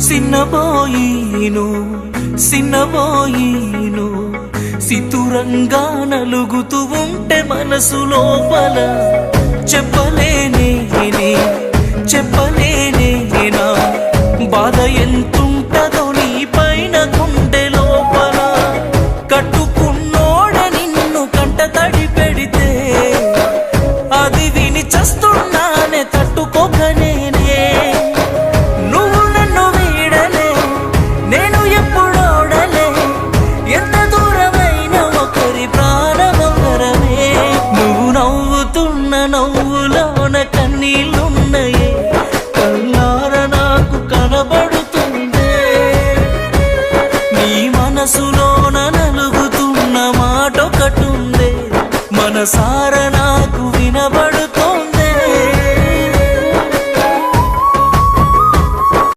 సిన్నబోయిను సిన్నబోయిను సితురంగా నలుగుతూ ఉంటే మనసు లోపల చెప్పలేనే నా బాధ ఎంతుంటదో నీ పైన గుండె లోపల కట్టుకున్నోడ నిన్ను కంట తడి పెడితే అది విని చస్తున్నానే తట్టుకోకనేనే నువ్వు నన్ను వీడలే నేను ఎప్పుడోడలే ఎంత దూరమైన ఒకరి ప్రాణమొకరమే నువ్వు నవ్వుతున్న నవ్వులోన కన్నీళ్ళున్నయే కళ్ళార నాకు కనబడుతుందే నీ మనసులోన నలుగుతున్న మాటొకటుందే మనసార నాకు వినబ